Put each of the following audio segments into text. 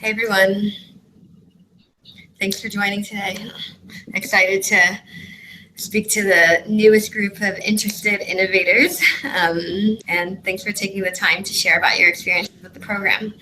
Hey everyone, thanks for joining today. Excited to speak to the newest group of interested innovators, and thanks for taking the time to share about your experiences with the program.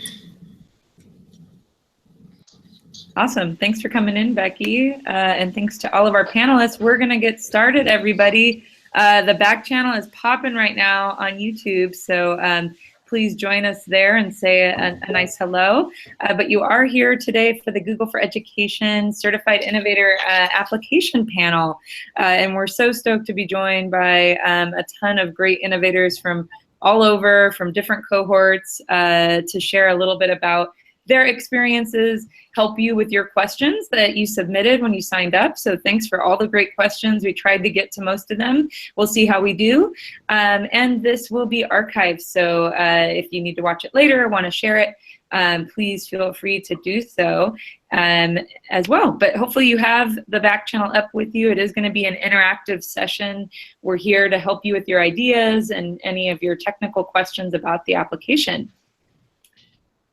Awesome. Thanks for coming in, Becky, and thanks to all of our panelists. We're going to get started, everybody. The back channel is popping right now on YouTube, so please join us there and say a nice hello. But you are here today for the Google for Education Certified Innovator application panel, and we're so stoked to be joined by a ton of great innovators from all over, from different cohorts, to share a little bit about their experiences, help you with your questions that you submitted when you signed up. So thanks for all the great questions. We tried to get to most of them. We'll see how we do. And this will be archived. So if you need to watch it later or want to share it, please feel free to do so as well. But hopefully you have the back channel up with you. It is going to be an interactive session. We're here to help you with your ideas and any of your technical questions about the application.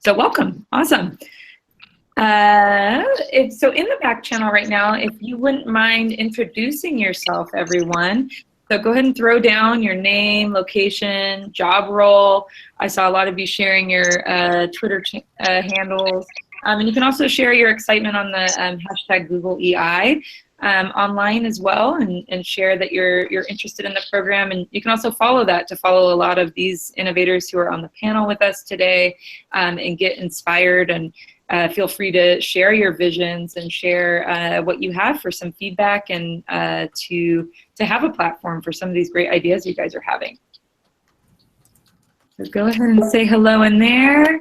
So welcome, awesome. So in the back channel right now, if you wouldn't mind introducing yourself, everyone. So go ahead and throw down your name, location, job role. I saw a lot of you sharing your Twitter handles. And you can also share your excitement on the hashtag Google EI online as well, and share that you're interested in the program. And you can also follow that to follow a lot of these innovators who are on the panel with us today, and get inspired, and feel free to share your visions and share what you have for some feedback, and to have a platform for some of these great ideas you guys are having. So go ahead and say hello in there.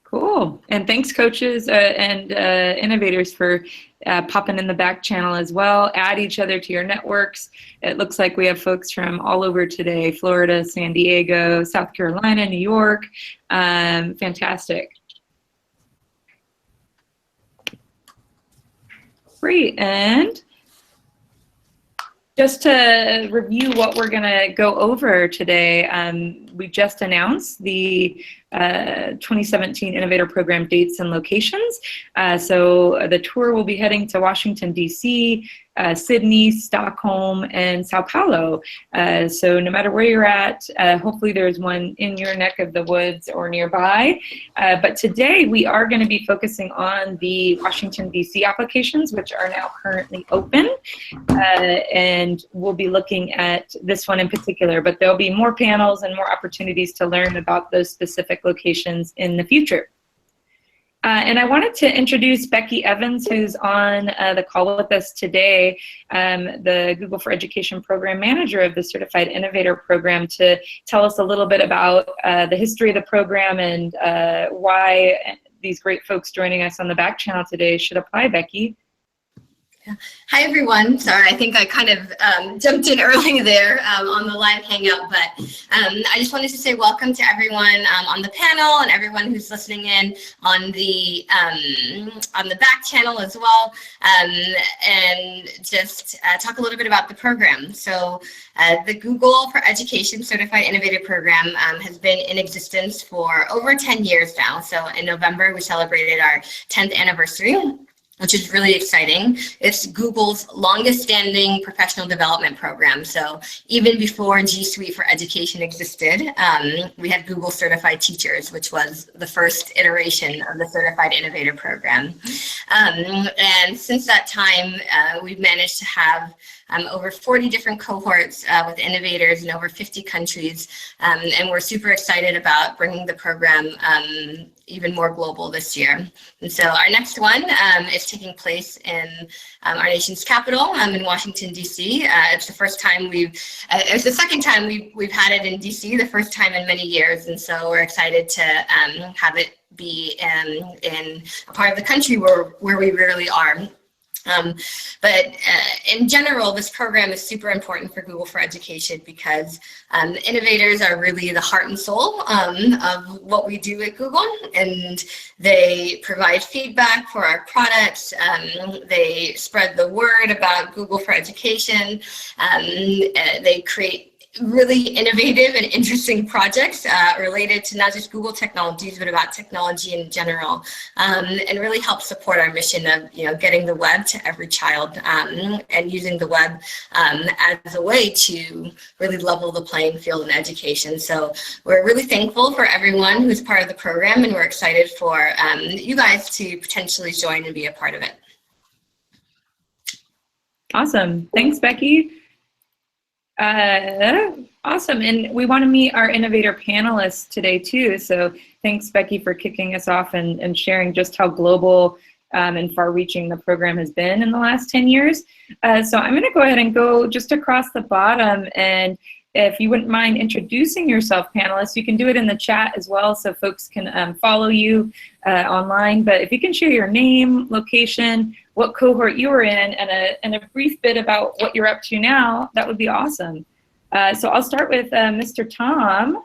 Cool. And thanks, coaches and innovators, for popping in the back channel as well. Add each other to your networks. It looks like we have folks from all over today: Florida, San Diego, South Carolina, New York. Fantastic. Great. And just to review what we're going to go over today, we just announced the 2017 Innovator Program dates and locations. So the tour will be heading to Washington, D.C., Sydney, Stockholm, and Sao Paulo. So no matter where you're at, hopefully there's one in your neck of the woods or nearby. But today we are going to be focusing on the Washington, D.C. applications, which are now currently open. And we'll be looking at this one in particular, but there'll be more panels and more opportunities to learn about those specific locations in the future. And I wanted to introduce Becky Evans, who's on the call with us today, the Google for Education Program Manager of the Certified Innovator Program, to tell us a little bit about the history of the program and why these great folks joining us on the back channel today should apply. Becky. Hi everyone. Sorry, I think I kind of jumped in early there on the live hangout, but I just wanted to say welcome to everyone on the panel and everyone who's listening in on the back channel as well, and just talk a little bit about the program. So the Google for Education Certified Innovator Program has been in existence for over 10 years now. So in November, we celebrated our 10th anniversary, which is really exciting. It's Google's longest standing professional development program. So even before G Suite for Education existed, we had Google Certified Teachers, which was the first iteration of the Certified Innovator Program. And since that time, we've managed to have over 40 different cohorts with innovators in over 50 countries. And we're super excited about bringing the program even more global this year. And so our next one is taking place in our nation's capital in Washington, D.C. It's the first time it's the second time we've had it in D.C., the first time in many years. And so we're excited to have it be in a part of the country where we really are. Um, but in general, this program is super important for Google for Education because innovators are really the heart and soul of what we do at Google, and they provide feedback for our products. They spread the word about Google for Education. They create really innovative and interesting projects related to not just Google technologies, but about technology in general, and really help support our mission of getting the web to every child and using the web as a way to really level the playing field in education. So we're really thankful for everyone who's part of the program, and we're excited for you guys to potentially join and be a part of it. Awesome. Thanks, Becky. Awesome. And we want to meet our Innovator panelists today too. So thanks, Becky, for kicking us off and sharing just how global and far-reaching the program has been in the last 10 years. So I'm going to go ahead and go just across the bottom, and if you wouldn't mind introducing yourself, panelists, you can do it in the chat as well so folks can follow you online. But if you can share your name, location, what cohort you were in, and a brief bit about what you're up to now, that would be awesome. So I'll start with Mr. Tom.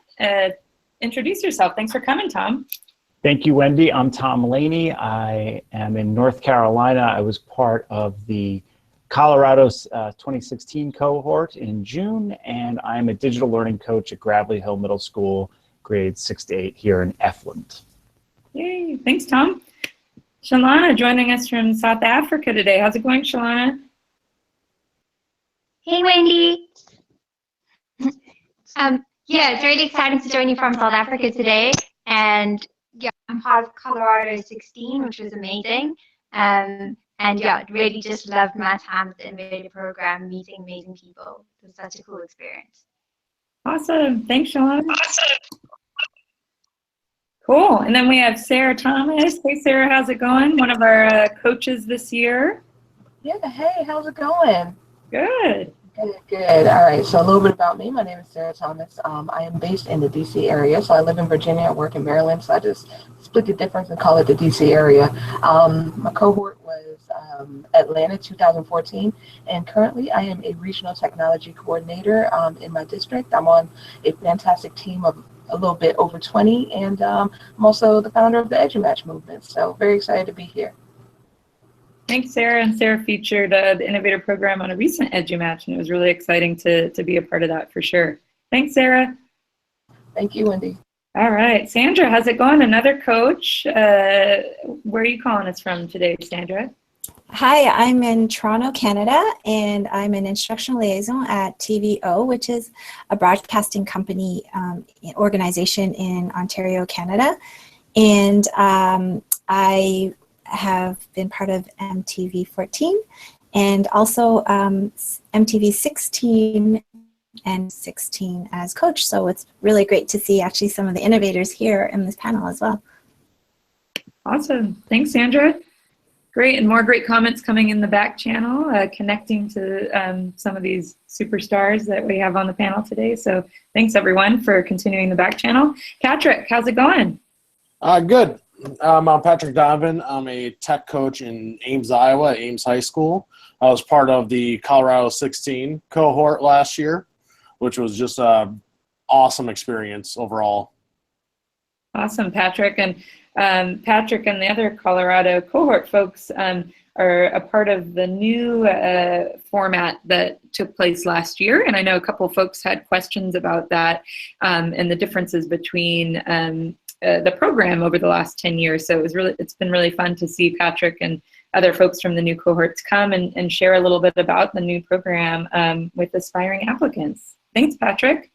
Introduce yourself. Thanks for coming, Tom. Thank you, Wendy. I'm Tom Laney. I am in North Carolina. I was part of the Colorado's 2016 cohort in June, and I'm a digital learning coach at Gravely Hill Middle School, grades 6 to 8 here in Efland. Yay, thanks, Tom. Shalana joining us from South Africa today. How's it going, Shalana? Hey, Wendy. Yeah, it's really exciting to join you from South Africa today. And yeah, I'm part of Colorado 16, which was amazing. And yeah, really just loved my time with the Innovator program, meeting amazing people. It was such a cool experience. Awesome. Thanks, Shalana. Awesome. Cool. And then we have Sarah Thomas. Hey, Sarah, how's it going? One of our coaches this year. Yeah, hey, how's it going? Good. Good. All right, so a little bit about me. My name is Sarah Thomas. I am based in the DC area, so I live in Virginia. I work in Maryland, so I just split the difference and call it the DC area. My cohort was Atlanta 2014, and currently I am a regional technology coordinator in my district. I'm on a fantastic team of a little bit over 20, and I'm also the founder of the EduMatch movement, so very excited to be here. Thanks, Sarah. And Sarah featured the Innovator program on a recent EduMatch, and it was really exciting to be a part of that for sure. Thanks, Sarah. Thank you, Wendy. All right, Sandra, how's it going? Another coach. Where are you calling us from today, Sandra? Hi, I'm in Toronto, Canada, and I'm an instructional liaison at TVO, which is a broadcasting company organization in Ontario, Canada. And I have been part of MTV 14 and also MTV 16 and 16 as coach. So it's really great to see actually some of the innovators here in this panel as well. Awesome. Thanks, Sandra. Great, and more great comments coming in the back channel, connecting to some of these superstars that we have on the panel today. So thanks everyone for continuing the back channel. Patrick, how's it going? Good. I'm Patrick Donovan. I'm a tech coach in Ames, Iowa, at Ames High School. I was part of the Colorado 16 cohort last year, which was just an awesome experience overall. Awesome, Patrick. And Patrick and the other Colorado cohort folks are a part of the new format that took place last year. And I know a couple folks had questions about that and the differences between the program over the last 10 years. So it's been really fun to see Patrick and other folks from the new cohorts come and share a little bit about the new program with aspiring applicants. Thanks, Patrick.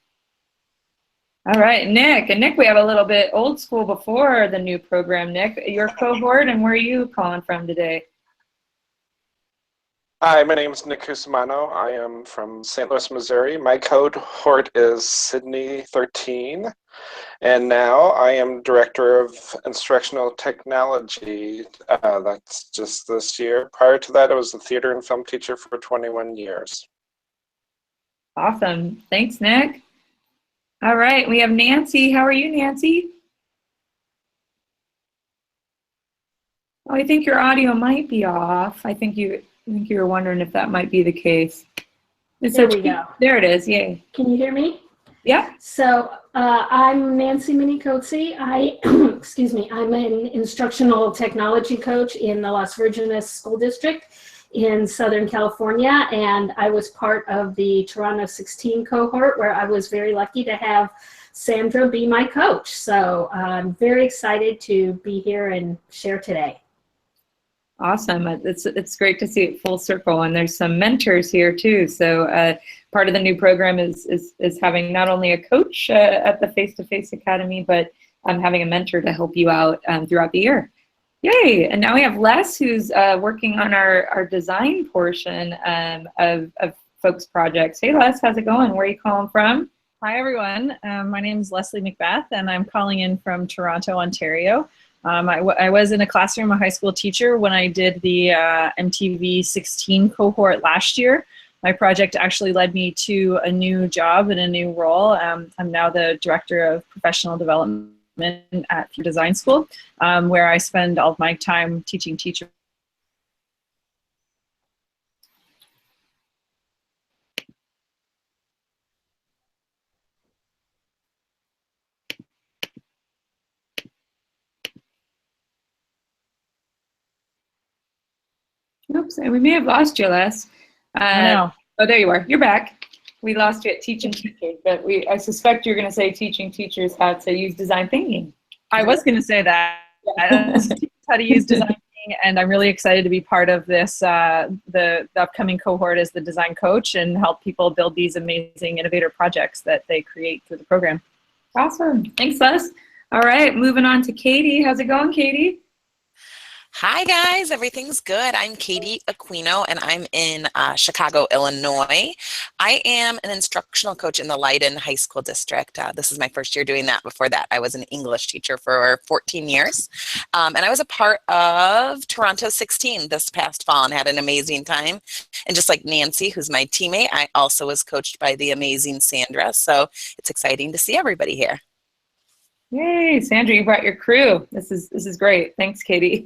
All right, Nick. And Nick, we have a little bit old school before the new program. Nick, your cohort, and where are you calling from today? Hi, my name is Nick Cusimano. I am from St. Louis, Missouri. My cohort is Sydney 13, and now I am Director of Instructional Technology. That's just this year. Prior to that, I was a theater and film teacher for 21 years. Awesome. Thanks, Nick. All right, we have Nancy. How are you, Nancy? Oh, I think your audio might be off. I think you I think you were wondering if that might be the case. There we go. There it is. Yay. Can you hear me? Yeah. So I'm Nancy Minicozzi. Excuse me, I'm an instructional technology coach in the Las Virgenes School District in Southern California, and I was part of the Toronto 16 cohort where I was very lucky to have Sandra be my coach. So I'm very excited to be here and share today. Awesome. It's great to see it full circle, and there's some mentors here too. So part of the new program is having not only a coach at the Face-to-Face Academy, but having a mentor to help you out throughout the year. Yay! And now we have Les, who's working on our design portion of folks' projects. Hey Les, how's it going? Where are you calling from? Hi everyone. My name is Leslie McBeth, and I'm calling in from Toronto, Ontario. I was in a classroom, a high school teacher, when I did the MTV 16 cohort last year. My project actually led me to a new job and a new role. I'm now the Director of Professional Development at Design School, where I spend all of my time teaching teachers. Oops, we may have lost you, Les. No. Oh, there you are. You're back. We lost you at teaching teachers, but I suspect you're going to say teaching teachers how to use design thinking. I was going to say that. How to use design thinking, and I'm really excited to be part of this, the upcoming cohort as the design coach, and help people build these amazing innovator projects that they create through the program. Awesome. Thanks, Les. All right, moving on to Katie. How's it going, Katie? Hi guys, everything's good. I'm Katie Aquino and I'm in Chicago, Illinois. I am an instructional coach in the Leiden High School District. This is my first year doing that. Before that, I was an English teacher for 14 years. And I was a part of Toronto 16 this past fall and had an amazing time. And just like Nancy, who's my teammate, I also was coached by the amazing Sandra. So it's exciting to see everybody here. Yay, Sandra, you brought your crew. This is great. Thanks, Katie.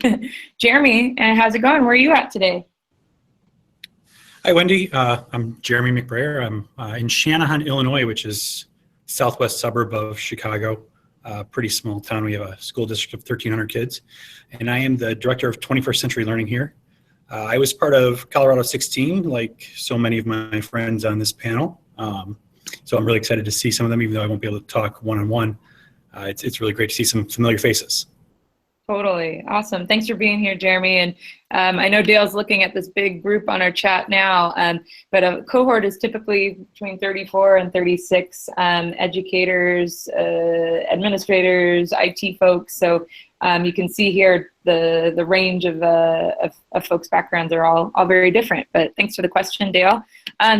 Jeremy, how's it going? Where are you at today? Hi, Wendy. I'm Jeremy McBrayer. I'm in Shanahan, Illinois, which is southwest suburb of Chicago. Pretty small town. We have a school district of 1,300 kids. And I am the director of 21st Century Learning here. I was part of Colorado 16, like so many of my friends on this panel. So I'm really excited to see some of them, even though I won't be able to talk one-on-one. It's really great to see some familiar faces. Totally. Awesome. Thanks for being here, Jeremy. And I know Dale's looking at this big group on our chat now, but a cohort is typically between 34 and 36 educators, administrators, IT folks. So you can see here the range of folks' backgrounds are all very different. But thanks for the question, Dale.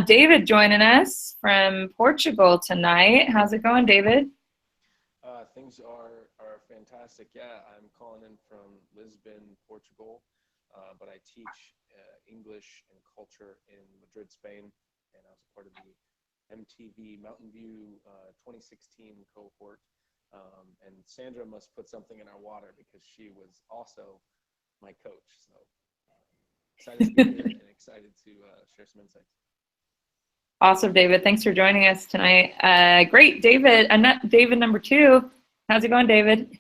David joining us from Portugal tonight. How's it going, David? Things are fantastic. Yeah, I'm calling in from Lisbon, Portugal, but I teach English and culture in Madrid, Spain, and I was part of the MTV Mountain View 2016 cohort. And Sandra must put something in our water because she was also my coach. So excited to be here and excited to share some insights. Awesome, David. Thanks for joining us tonight. Great, David. David number 2. How's it going, David?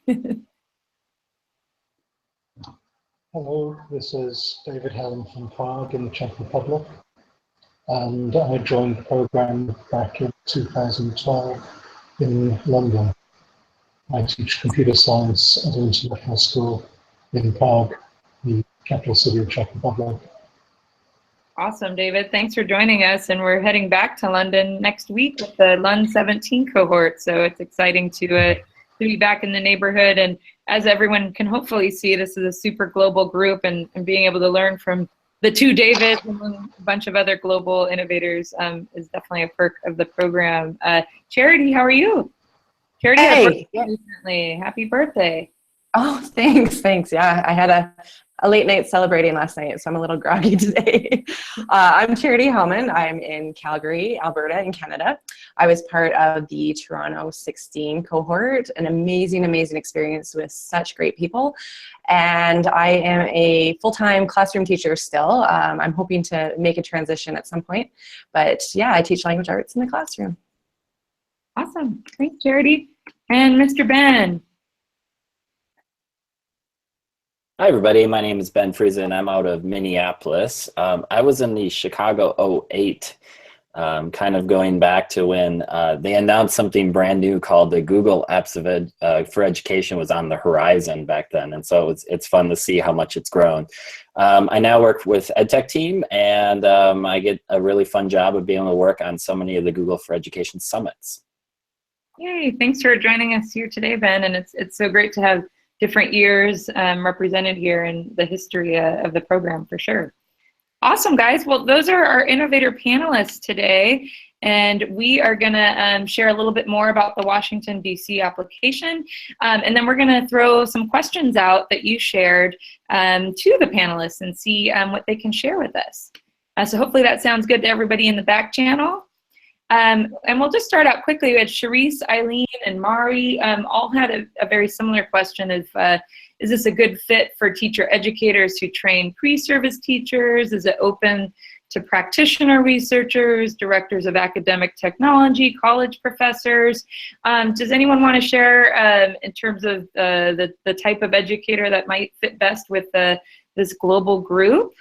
Hello, this is David Helm from Prague in the Czech Republic, and I joined the program back in 2012 in London. I teach computer science at an international school in Prague, the capital city of Czech Republic. Awesome, David. Thanks for joining us. And we're heading back to London next week with the Lund 17 cohort. So it's exciting to be back in the neighborhood. And as everyone can hopefully see, this is a super global group, and being able to learn from the 2 Davids and a bunch of other global innovators is definitely a perk of the program. Charity, how are you? Charity had a birthday recently. Happy birthday. Oh, thanks. Yeah, I had a late night celebrating last night, so I'm a little groggy today. I'm Charity Hellman. I'm in Calgary, Alberta, in Canada. I was part of the Toronto 16 cohort, an amazing experience with such great people. And I am a full-time classroom teacher still. I'm hoping to make a transition at some point. But yeah, I teach language arts in the classroom. Awesome. Thanks, Charity. And Mr. Ben. Hi, everybody. My name is Ben Friesen. I'm out of Minneapolis. I was in the Chicago 08, kind of going back to when they announced something brand new called the Google Apps for Education was on the horizon back then. And so it's fun to see how much it's grown. I now work with EdTech team, and I get a really fun job of being able to work on so many of the Google for Education summits. Yay, thanks for joining us here today, Ben. And it's so great to have different years represented here in the history of the program, for sure. Awesome, guys. Well, those are our Innovator panelists today, and we are going to share a little bit more about the Washington, D.C. application, and then we're going to throw some questions out that you shared to the panelists and see what they can share with us. So hopefully that sounds good to everybody in the back channel. And we'll just start out quickly. We had Sharice, Eileen, and Mari all had a very similar question of, is this a good fit for teacher educators who train pre-service teachers? Is it open to practitioner researchers, directors of academic technology, college professors? Does anyone want to share in terms of the type of educator that might fit best with this global group?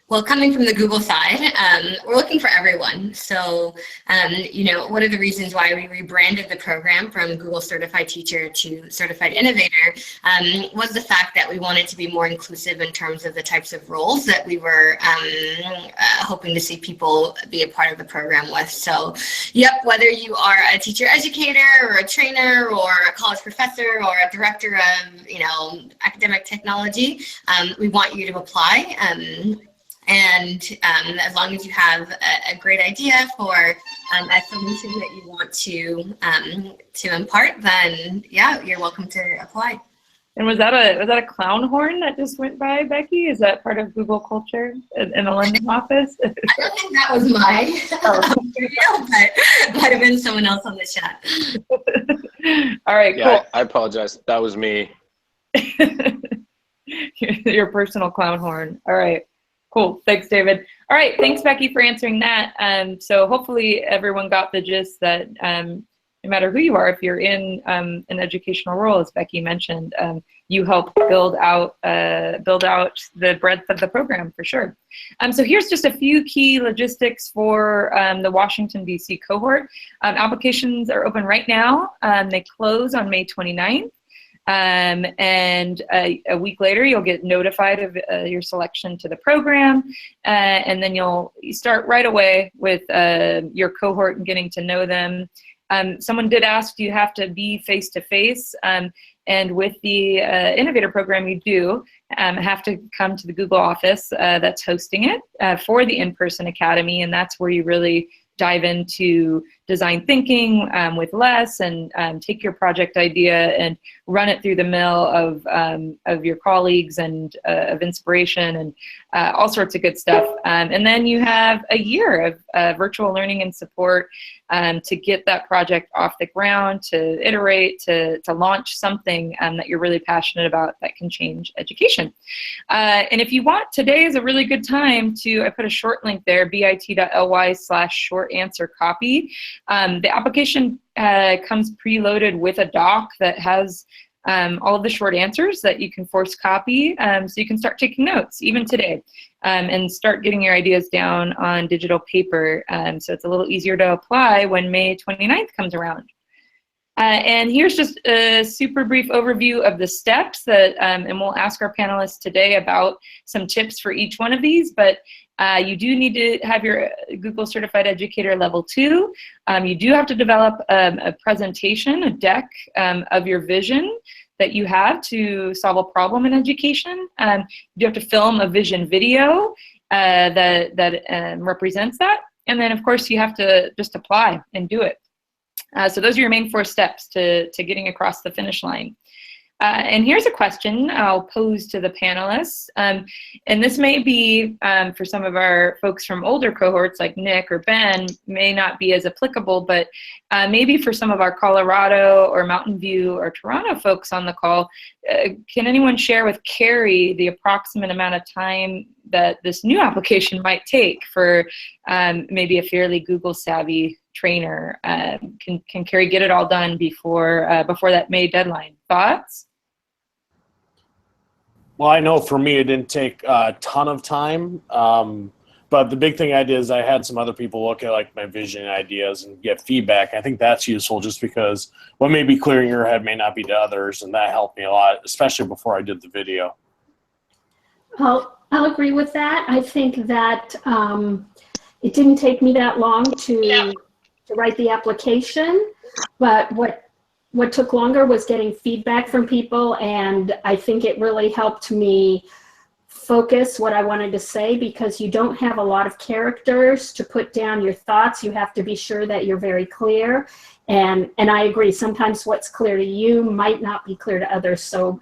Well, coming from the Google side, we're looking for everyone. So, one of the reasons why we rebranded the program from Google Certified Teacher to Certified Innovator was the fact that we wanted to be more inclusive in terms of the types of roles that we were hoping to see people be a part of the program with. So, yep, whether you are a teacher educator or a trainer or a college professor or a director of, academic technology, we want you to apply. And as long as you have a great idea for a solution that you want to impart, then yeah, you're welcome to apply. And was that a clown horn that just went by, Becky? Is that part of Google culture in the London office? I don't think that was mine, but might have been someone else on the chat. All right, yeah, cool. I apologize. That was me. Your personal clown horn. All right. Cool. Thanks, David. All right. Thanks, Becky, for answering that. So hopefully everyone got the gist that no matter who you are, if you're in an educational role, as Becky mentioned, you help build out the breadth of the program for sure. So here's just a few key logistics for the Washington, D.C. cohort. Applications are open right now. They close on May 29th. And a week later, you'll get notified of your selection to the program, and then you start right away with your cohort and getting to know them. Someone did ask, do you have to be face-to-face? And with the Innovator program, you do have to come to the Google office that's hosting it for the in-person academy, and that's where you really dive into design thinking with Les and take your project idea and run it through the mill of your colleagues and of inspiration and all sorts of good stuff. And then you have a year of virtual learning and support to get that project off the ground, to iterate, to launch something that you're really passionate about that can change education. And if you want, today is a really good time I put a short link there, bit.ly/short answer copy. The application comes preloaded with a doc that has all of the short answers that you can force copy, so you can start taking notes even today and start getting your ideas down on digital paper, so it's a little easier to apply when May 29th comes around. And here's just a super brief overview of the steps that, and we'll ask our panelists today about some tips for each one of these, but you do need to have your Google Certified Educator Level 2. You do have to develop a presentation, a deck of your vision that you have to solve a problem in education. You have to film a vision video that represents that. And then, of course, you have to just apply and do it. So those are your main 4 steps to getting across the finish line. And here's a question I'll pose to the panelists. And this may be, for some of our folks from older cohorts like Nick or Ben, may not be as applicable, but maybe for some of our Colorado or Mountain View or Toronto folks on the call, can anyone share with Carrie the approximate amount of time that this new application might take for maybe a fairly Google savvy trainer? Can Carrie get it all done before that May deadline? Thoughts? Well, I know for me it didn't take a ton of time, but the big thing I did is I had some other people look at like my vision ideas and get feedback. I think that's useful just because what may be clear in your head may not be to others, and that helped me a lot, especially before I did the video. I'll agree with that. I think that it didn't take me that long to write the application, but what took longer was getting feedback from people, and I think it really helped me focus what I wanted to say, because you don't have a lot of characters to put down your thoughts. You have to be sure that you're very clear, and I agree, sometimes what's clear to you might not be clear to others, so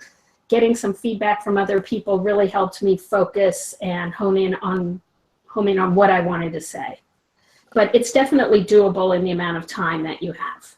getting some feedback from other people really helped me focus and hone in on what I wanted to say. But it's definitely doable in the amount of time that you have.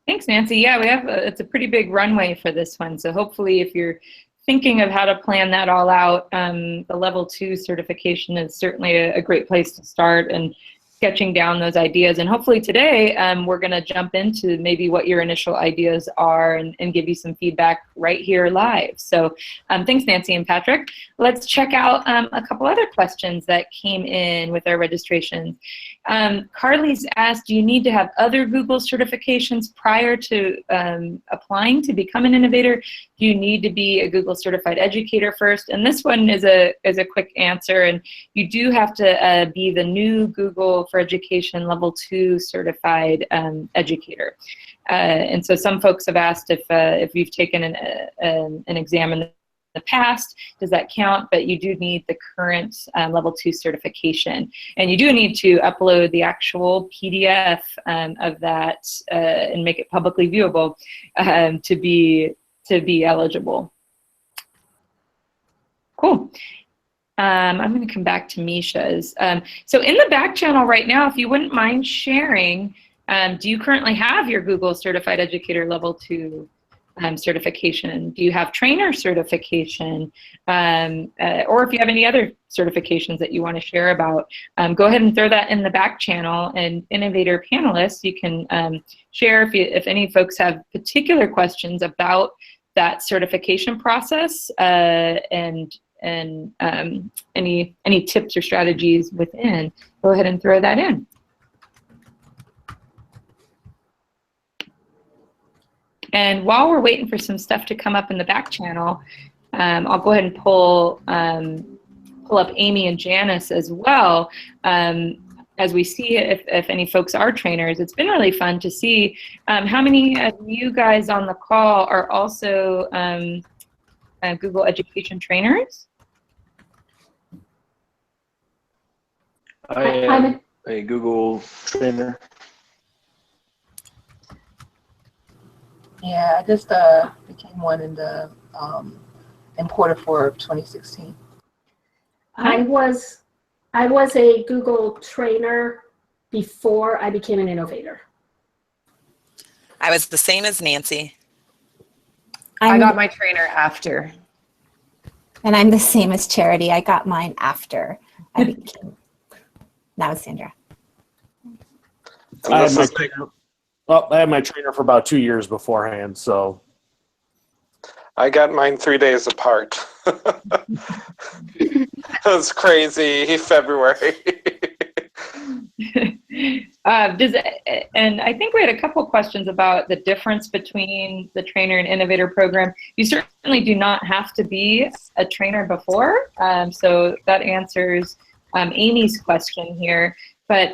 Thanks, Nancy. Yeah, it's a pretty big runway for this one. So hopefully if you're thinking of how to plan that all out, the level 2 certification is certainly a great place to start, and sketching down those ideas. And hopefully today we're going to jump into maybe what your initial ideas are and give you some feedback right here live. So thanks, Nancy and Patrick. Let's check out a couple other questions that came in with our registrations. Carly's asked, do you need to have other Google certifications prior to applying to become an innovator? Do you need to be a Google Certified Educator first? And this one is a quick answer, and you do have to be the new Google for Education Level 2 Certified Educator. And so some folks have asked if you've taken an exam in the past, does that count? But you do need the current Level 2 certification. And you do need to upload the actual PDF of that and make it publicly viewable to be eligible. Cool. I'm going to come back to Misha's. So in the back channel right now, if you wouldn't mind sharing, do you currently have your Google Certified Educator Level 2 certification? Do you have trainer certification? Or if you have any other certifications that you want to share about, go ahead and throw that in the back channel, and Innovator panelists, you can share if any folks have particular questions about that certification process and any tips or strategies within, go ahead and throw that in. And while we're waiting for some stuff to come up in the back channel, I'll go ahead and pull up Amy and Janice as well. As we see if any folks are trainers, it's been really fun to see how many of you guys on the call are also Google Education trainers. I am a Google trainer. Yeah, I just became one in quarter 4 of 2016. I was a Google trainer before I became an innovator. I was the same as Nancy. I got my trainer after. And I'm the same as Charity. I got mine after I became. That was Sandra. I had my trainer for about 2 years beforehand, so. I got mine 3 days apart. It was crazy, February. And I think we had a couple questions about the difference between the trainer and innovator program. You certainly do not have to be a trainer before, so that answers Amy's question here. but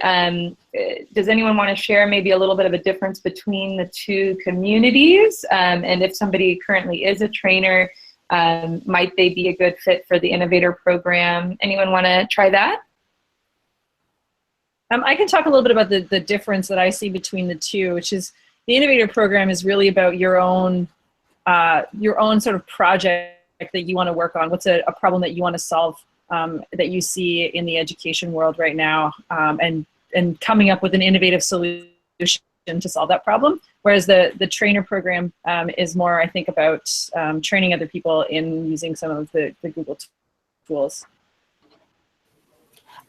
does anyone want to share maybe a little bit of a difference between the two communities? And if somebody currently is a trainer, might they be a good fit for the Innovator program? Anyone want to try that? I can talk a little bit about the difference that I see between the two, which is the Innovator program is really about your own sort of project that you want to work on. What's a problem that you want to solve that you see in the education world right now, and coming up with an innovative solution to solve that problem. Whereas the trainer program is more, I think, about training other people in using some of the Google tools.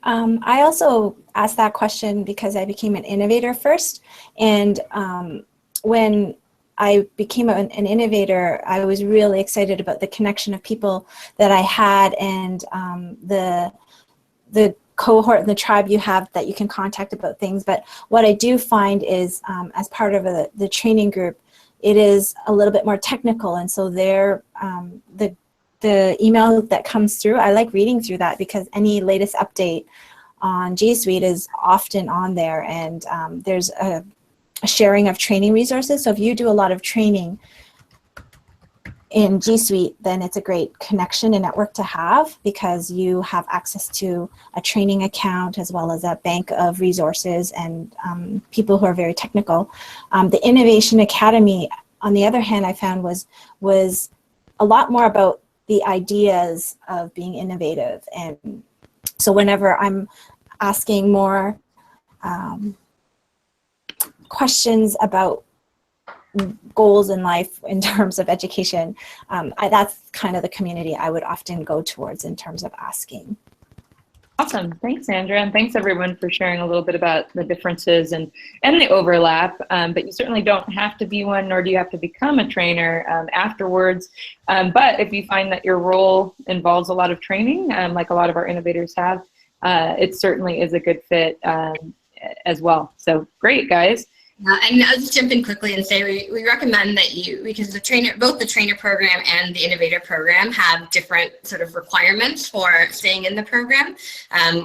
I also asked that question because I became an innovator first, and when I became an innovator, I was really excited about the connection of people that I had, and the cohort and the tribe you have that you can contact about things. But what I do find is, as part of the training group, it is a little bit more technical, and so the email that comes through, I like reading through that because any latest update on G Suite is often on there, and there's a sharing of training resources. So if you do a lot of training in G Suite, then it's a great connection and network to have, because you have access to a training account as well as a bank of resources and people who are very technical. The Innovation Academy, on the other hand, I found was a lot more about the ideas of being innovative. And so whenever I'm asking more questions about goals in life in terms of education, that's kind of the community I would often go towards in terms of asking. Awesome. Thanks, Sandra. And thanks, everyone, for sharing a little bit about the differences and the overlap. But you certainly don't have to be one, nor do you have to become a trainer afterwards. But if you find that your role involves a lot of training, like a lot of our innovators have, it certainly is a good fit as well. So great, guys. And I'll just jump in quickly and say we recommend that because both the trainer program and the innovator program have different sort of requirements for staying in the program.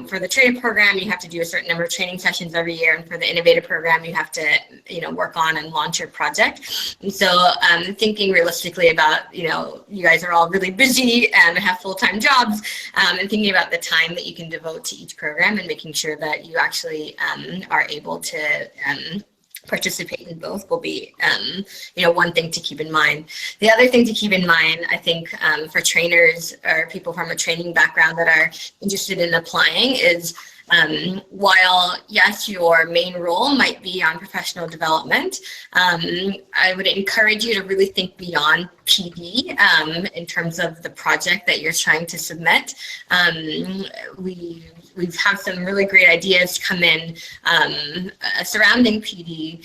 For the trainer program, you have to do a certain number of training sessions every year, and for the innovator program, you have to work on and launch your project. And so thinking realistically about you guys are all really busy and have full-time jobs, and thinking about the time that you can devote to each program and making sure that you actually are able to participate in both will be one thing to keep in mind. The other thing to keep in mind, I think, for trainers or people from a training background that are interested in applying is, while yes, your main role might be on professional development, I would encourage you to really think beyond PD in terms of the project that you're trying to submit. We've had some really great ideas come in surrounding PD,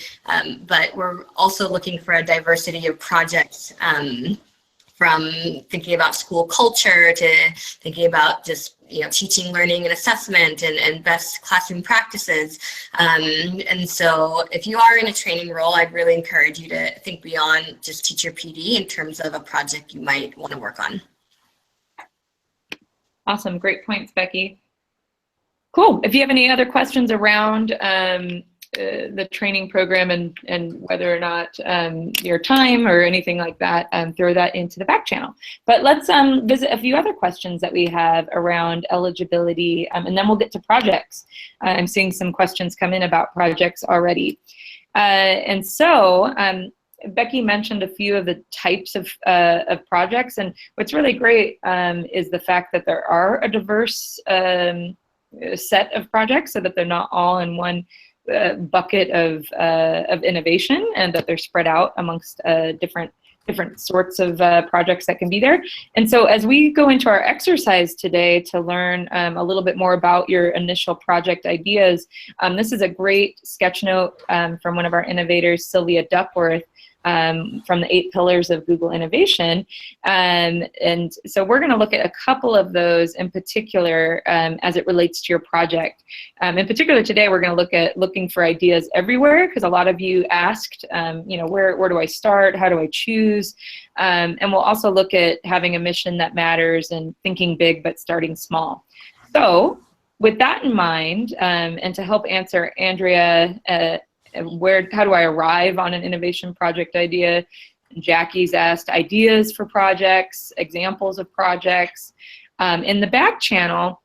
but we're also looking for a diversity of projects, from thinking about school culture to thinking about just teaching, learning, and assessment, and best classroom practices. And so if you are in a training role, I'd really encourage you to think beyond just teacher PD in terms of a project you might want to work on. Awesome. Great points, Becky. Cool. If you have any other questions around the training program and whether or not your time or anything like that, throw that into the back channel. But let's visit a few other questions that we have around eligibility, and then we'll get to projects. I'm seeing some questions come in about projects already. And so Becky mentioned a few of the types of projects, and what's really great is the fact that there are a diverse set of projects, so that they're not all in one bucket of innovation, and that they're spread out amongst different sorts of projects that can be there. And so as we go into our exercise today to learn a little bit more about your initial project ideas, this is a great sketch note from one of our innovators, Sylvia Duckworth, from the 8 pillars of Google innovation. And so we're going to look at a couple of those in particular as it relates to your project. In particular today, we're going to look at looking for ideas everywhere, because a lot of you asked, where do I start? How do I choose? And we'll also look at having a mission that matters and thinking big but starting small. So with that in mind, and to help answer Andrea, how do I arrive on an innovation project idea? Jackie's asked ideas for projects, examples of projects. In the back channel,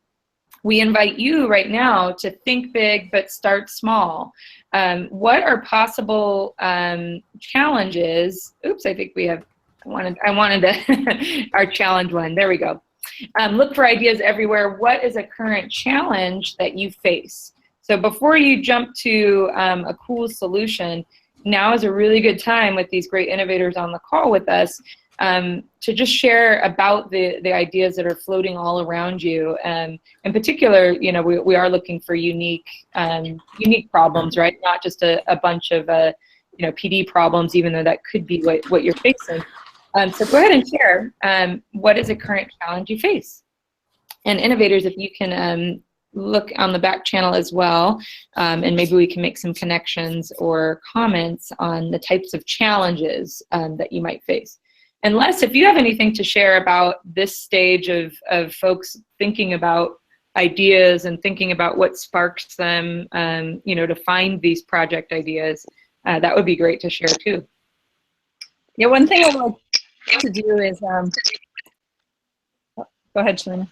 we invite you right now to think big but start small. What are possible challenges? Oops, I think we have, I wanted to, our challenge one, there we go. Look for ideas everywhere. What is a current challenge that you face? So before you jump to a cool solution, now is a really good time with these great innovators on the call with us to just share about the ideas that are floating all around you. In particular, you know, we are looking for unique problems, right? Not just a bunch of you know, PD problems, even though that could be what you're facing. So go ahead and share what is a current challenge you face. And innovators, if you can look on the back channel as well, and maybe we can make some connections or comments on the types of challenges that you might face. And Les, if you have anything to share about this stage of folks thinking about ideas and thinking about what sparks them, you know, to find these project ideas, that would be great to share too. Yeah, one thing I would like to do is, go ahead, Shalina.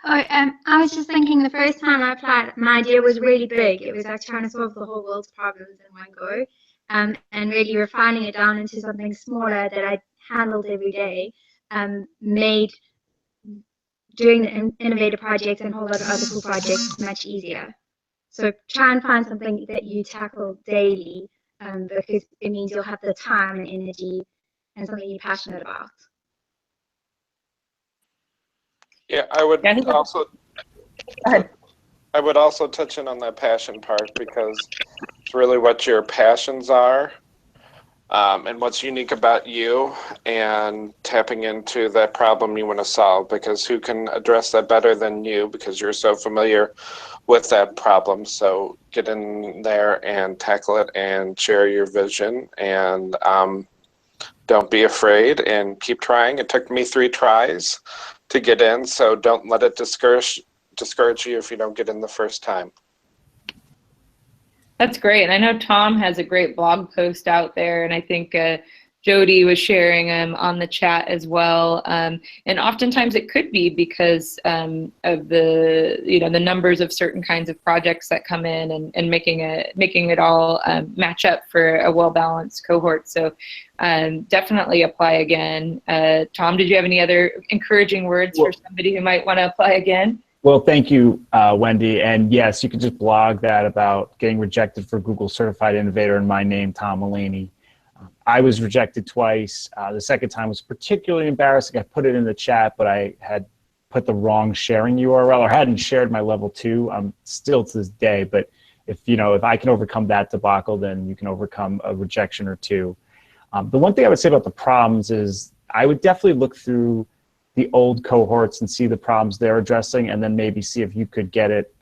Oh, I was just thinking the first time I applied, my idea was really big. It was like trying to solve the whole world's problems in one go, and really refining it down into something smaller that I handled every day, made doing the innovator projects and a whole lot of other cool projects much easier. So try and find something that you tackle daily, because it means you'll have the time and energy and something you're passionate about. Yeah, I would also. I would also touch in on that passion part, because it's really what your passions are, and what's unique about you, and tapping into that problem you want to solve, because who can address that better than you, because you're so familiar with that problem. So get in there and tackle it and share your vision, and don't be afraid and keep trying. It took me 3 tries to get in, so don't let it discourage you if you don't get in the first time. That's great. And I know Tom has a great blog post out there, and I think Jody was sharing on the chat as well. And oftentimes it could be because of the numbers of certain kinds of projects that come in, and making it all match up for a well-balanced cohort. So definitely apply again. Tom, did you have any other encouraging words for somebody who might want to apply again? Well, thank you, Wendy. And yes, you can just blog that about getting rejected for Google Certified Innovator in my name, Tom Mulaney. I was rejected twice. The second time was particularly embarrassing. I put it in the chat, but I had put the wrong sharing URL, or hadn't shared my level 2. I'm still to this day, but if I can overcome that debacle, then you can overcome a rejection or 2. The one thing I would say about the problems is I would definitely look through the old cohorts and see the problems they're addressing, and then maybe see if you could get it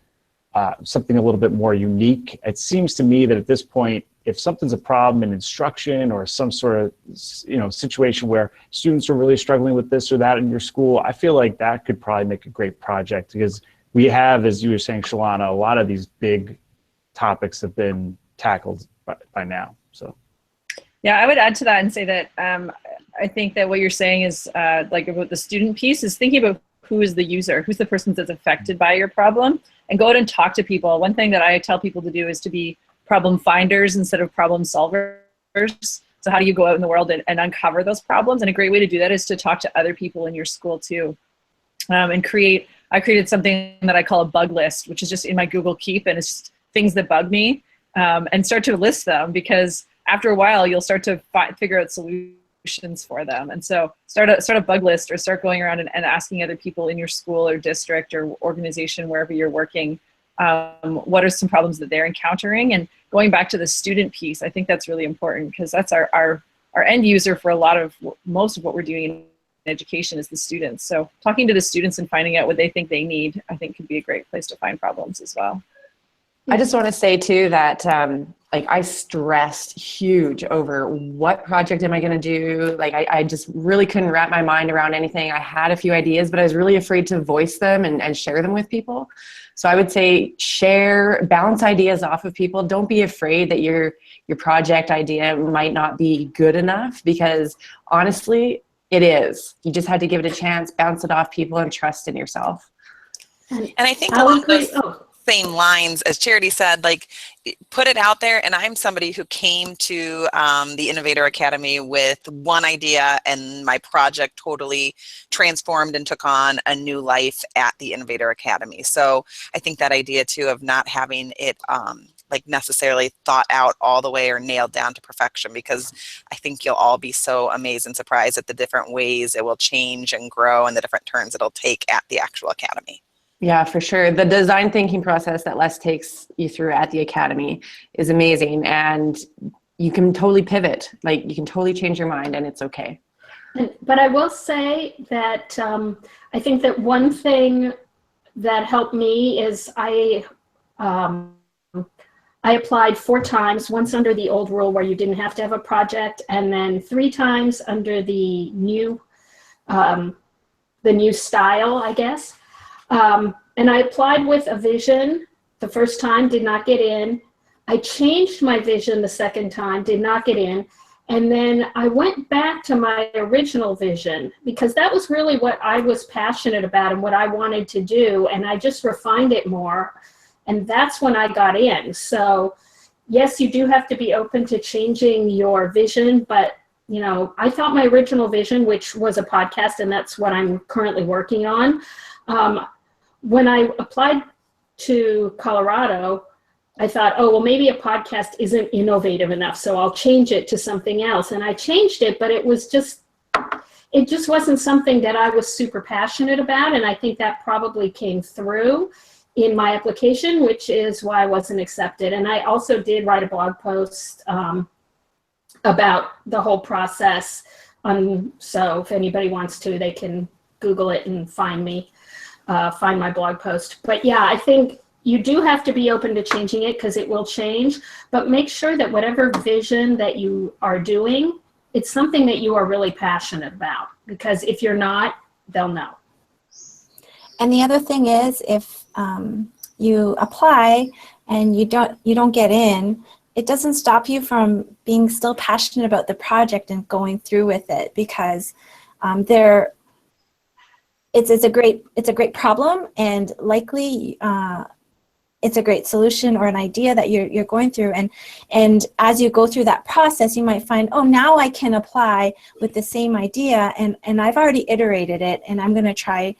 something a little bit more unique. It seems to me that at this point, if something's a problem in instruction or some sort of situation where students are really struggling with this or that in your school, I feel like that could probably make a great project, because we have, as you were saying, Shalana, a lot of these big topics have been tackled by now. So. Yeah, I would add to that and say that I think that what you're saying is like about the student piece is thinking about who is the user, who's the person that's affected by your problem, and go out and talk to people. One thing that I tell people to do is to be problem finders instead of problem solvers. So how do you go out in the world and uncover those problems? And a great way to do that is to talk to other people in your school too. And I created something that I call a bug list, which is just in my Google Keep, and it's just things that bug me, and start to list them, because after a while you'll start to figure out solutions for them. And so start a bug list, or start going around and asking other people in your school or district or organization, wherever you're working, what are some problems that they're encountering. And going back to the student piece, I think that's really important, because that's our end user for most of what we're doing in education is the students. So talking to the students and finding out what they think they need, I think could be a great place to find problems as well. I just want to say too that like I stressed huge over what project am I going to do. Like I just really couldn't wrap my mind around anything. I had a few ideas, but I was really afraid to voice them and share them with people. So I would say bounce ideas off of people. Don't be afraid that your project idea might not be good enough, because honestly, it is. You just had to give it a chance, bounce it off people, and trust in yourself. And I think along those same lines, as Charity said, like, put it out there. And I'm somebody who came to the Innovator Academy with one idea, and my project totally transformed and took on a new life at the Innovator Academy. So I think that idea too of not having it like necessarily thought out all the way or nailed down to perfection, because I think you'll all be so amazed and surprised at the different ways it will change and grow and the different turns it'll take at the actual academy. Yeah, for sure. The design thinking process that Les takes you through at the academy is amazing, and you can totally pivot. Like, you can totally change your mind, and it's okay. But I will say that I think that one thing that helped me is I applied 4 times, once under the old rule where you didn't have to have a project, and then 3 times under the new style, I guess. And I applied with a vision the first time, did not get in. I changed my vision the second time, did not get in. And then I went back to my original vision, because that was really what I was passionate about and what I wanted to do. And I just refined it more. And that's when I got in. So yes, you do have to be open to changing your vision, but you know, I thought my original vision, which was a podcast, and that's what I'm currently working on. When I applied to Colorado, I thought, oh, well, maybe a podcast isn't innovative enough, so I'll change it to something else. And I changed it, but it just wasn't something that I was super passionate about. And I think that probably came through in my application, which is why I wasn't accepted. And I also did write a blog post about the whole process. So if anybody wants to, they can Google it and find me. Find my blog post. But yeah, I think you do have to be open to changing it, because it will change, but make sure that whatever vision that you are doing, it's something that you are really passionate about, because if you're not, they'll know. And the other thing is, if you apply and you don't get in, it doesn't stop you from being still passionate about the project and going through with it, because it's a great problem, and likely it's a great solution or an idea that you're going through, and as you go through that process, you might find, oh, now I can apply with the same idea, and I've already iterated it, and I'm going to try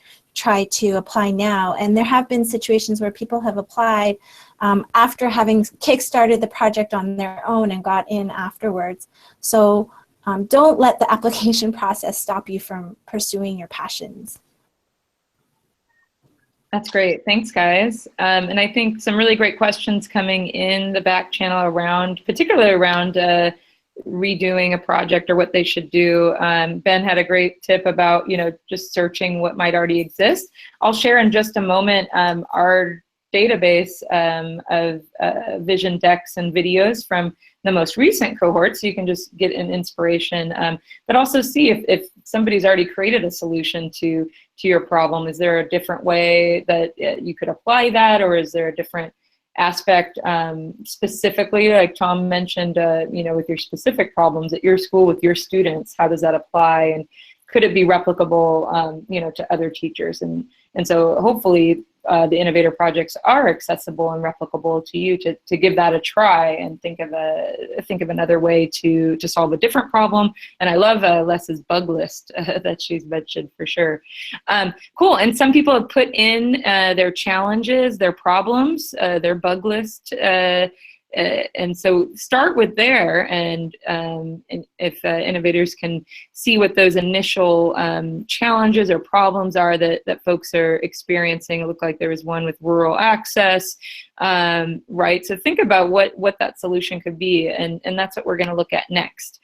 to apply now. And there have been situations where people have applied after having kickstarted the project on their own and got in afterwards. So don't let the application process stop you from pursuing your passions. That's great. Thanks, guys. And I think some really great questions coming in the back channel particularly around redoing a project or what they should do. Ben had a great tip about, just searching what might already exist. I'll share in just a moment our database of vision decks and videos from the most recent cohort, so you can just get an inspiration, but also see if somebody's already created a solution to your problem. Is there a different way that you could apply that, or is there a different aspect specifically, like Tom mentioned, with your specific problems at your school with your students? How does that apply, and could it be replicable, to other teachers? And so hopefully the Innovator projects are accessible and replicable to you to give that a try and think of another way to solve a different problem. And I love Les's bug list that she's mentioned for sure. Cool. And some people have put in their challenges, their problems, their bug list. And so start with there, and if innovators can see what those initial challenges or problems are that folks are experiencing. It looked like there was one with rural access, right? So think about what that solution could be, and that's what we're going to look at next,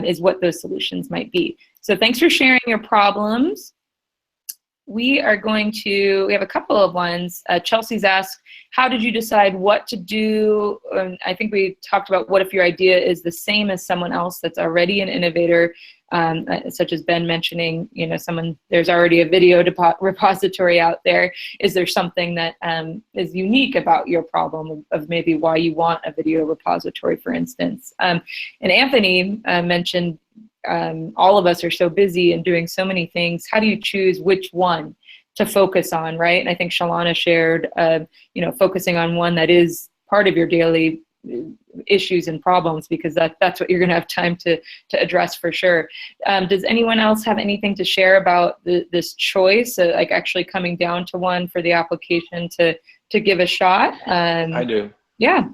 is what those solutions might be. So thanks for sharing your problems. we are going to, we have a couple of ones. Chelsea's asked, how did you decide what to do? I think we talked about what if your idea is the same as someone else that's already an innovator, such as Ben mentioning, you know, there's already a video repository out there. Is there something that is unique about your problem of maybe why you want a video repository, for instance? And Anthony mentioned all of us are so busy and doing so many things. How do you choose which one to focus on, right? And I think Shalana shared, you know, focusing on one that is part of your daily issues and problems, because that's what you're going to have time to address for sure. Does anyone else have anything to share about this choice, like actually coming down to one for the application to give a shot? I do. Yeah.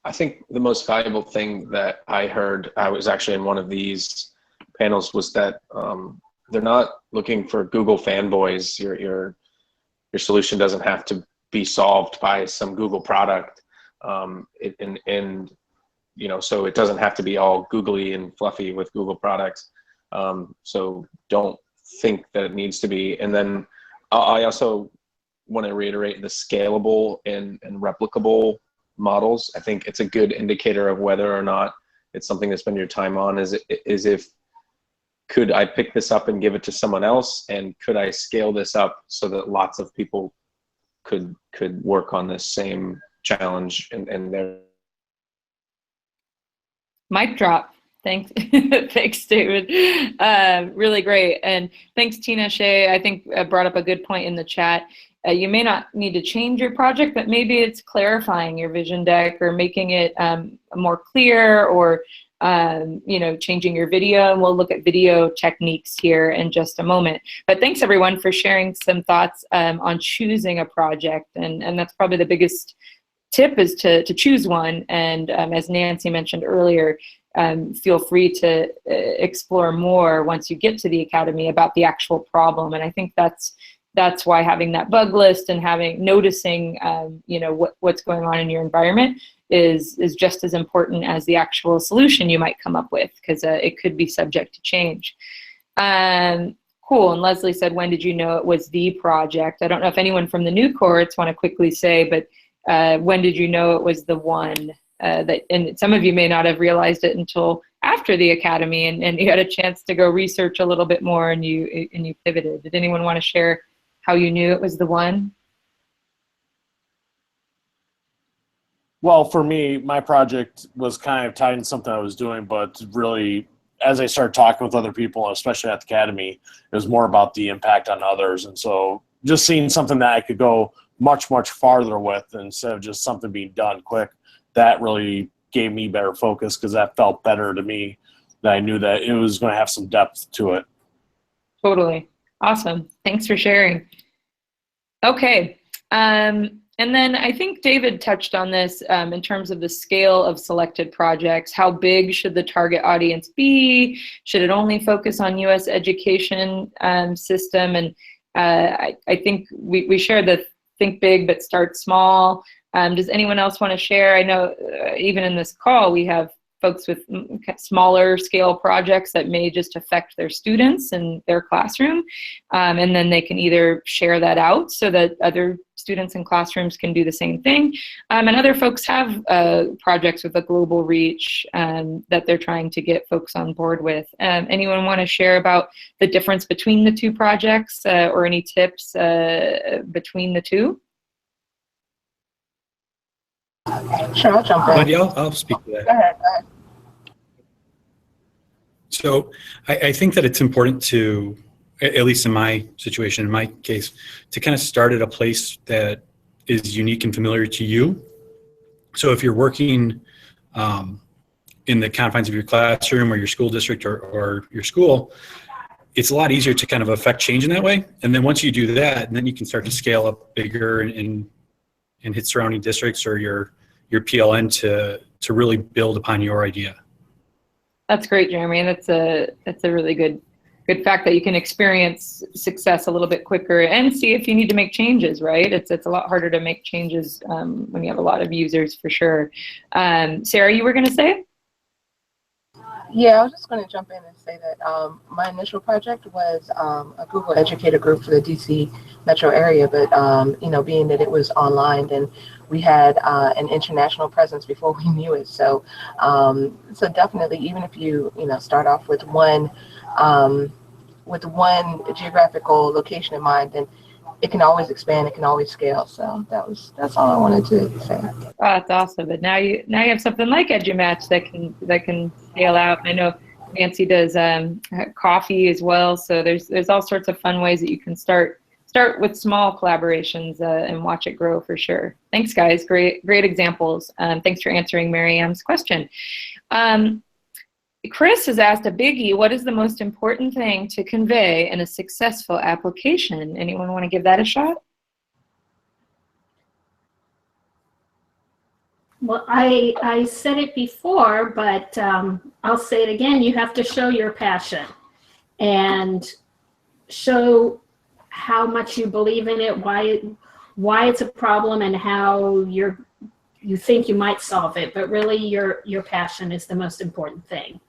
I think the most valuable thing that I heard, I was actually in one of these panels, was that they're not looking for Google fanboys. Your solution doesn't have to be solved by some Google product. And you know, so it doesn't have to be all googly and fluffy with Google products. So don't think that it needs to be. And then I also want to reiterate the scalable and replicable models. I think it's a good indicator of whether or not it's something to spend your time on. Is if, could I pick this up and give it to someone else, and could I scale this up so that lots of people could work on this same challenge and their mic drop. Thanks. Thanks, David. Really great. And thanks, Tina Shea. I think brought up a good point in the chat. You may not need to change your project, but maybe it's clarifying your vision deck or making it more clear, or you know, changing your video. And we'll look at video techniques here in just a moment. But thanks everyone for sharing some thoughts on choosing a project. And that's probably the biggest tip, is to choose one. And as Nancy mentioned earlier, feel free to explore more once you get to the academy about the actual problem. And I think that's why having that bug list and noticing you know, what's going on in your environment is just as important as the actual solution you might come up with, because it could be subject to change. Cool. And Leslie said, when did you know it was the project? I don't know if anyone from the new cohorts want to quickly say, but when did you know it was the one and some of you may not have realized it until after the academy, and you had a chance to go research a little bit more, and you pivoted. Did anyone want to share how you knew it was the one? Well, for me, my project was kind of tied in something I was doing, but really, as I started talking with other people, especially at the academy, it was more about the impact on others. And so just seeing something that I could go much, much farther with instead of just something being done quick, that really gave me better focus, because that felt better to me, that I knew that it was going to have some depth to it. Totally. Awesome. Thanks for sharing. Okay. And then I think David touched on this in terms of the scale of selected projects. How big should the target audience be? Should it only focus on U.S. education system? And I think we share the think big but start small. Does anyone else want to share? I know even in this call we have folks with smaller scale projects that may just affect their students and their classroom. And then they can either share that out so that other students in classrooms can do the same thing. And other folks have projects with a global reach that they're trying to get folks on board with. Anyone want to share about the difference between the two projects or any tips between the two? Sure, I'll jump in. Wendy, I'll speak to that. Go ahead. So I think that it's important to, at least in my situation, in my case, to kind of start at a place that is unique and familiar to you. So if you're working in the confines of your classroom or your school district or your school, it's a lot easier to kind of affect change in that way. And then once you do that, then you can start to scale up bigger and hit surrounding districts or your PLN to really build upon your idea. That's great, Jeremy. That's a really good fact that you can experience success a little bit quicker and see if you need to make changes, right? It's a lot harder to make changes when you have a lot of users, for sure. Sarah, you were going to say? Yeah, I was just going to jump in and say that my initial project was a Google Educator group for the DC metro area, but being that it was online, then we had an international presence before we knew it. So, so definitely, even if you start off with one geographical location in mind, then it can always expand, it can always scale. So that's all I wanted to say. Oh, that's awesome. But now you have something like EduMatch that can scale out. I know Nancy does coffee as well. So there's all sorts of fun ways that you can start with small collaborations and watch it grow for sure. Thanks, guys. Great examples. Thanks for answering Mariam's question. Chris has asked a biggie. What is the most important thing to convey in a successful application? Anyone want to give that a shot? Well, I said it before, but I'll say it again. You have to show your passion and show how much you believe in it, why it's a problem, and how you think you might solve it. But really, your passion is the most important thing.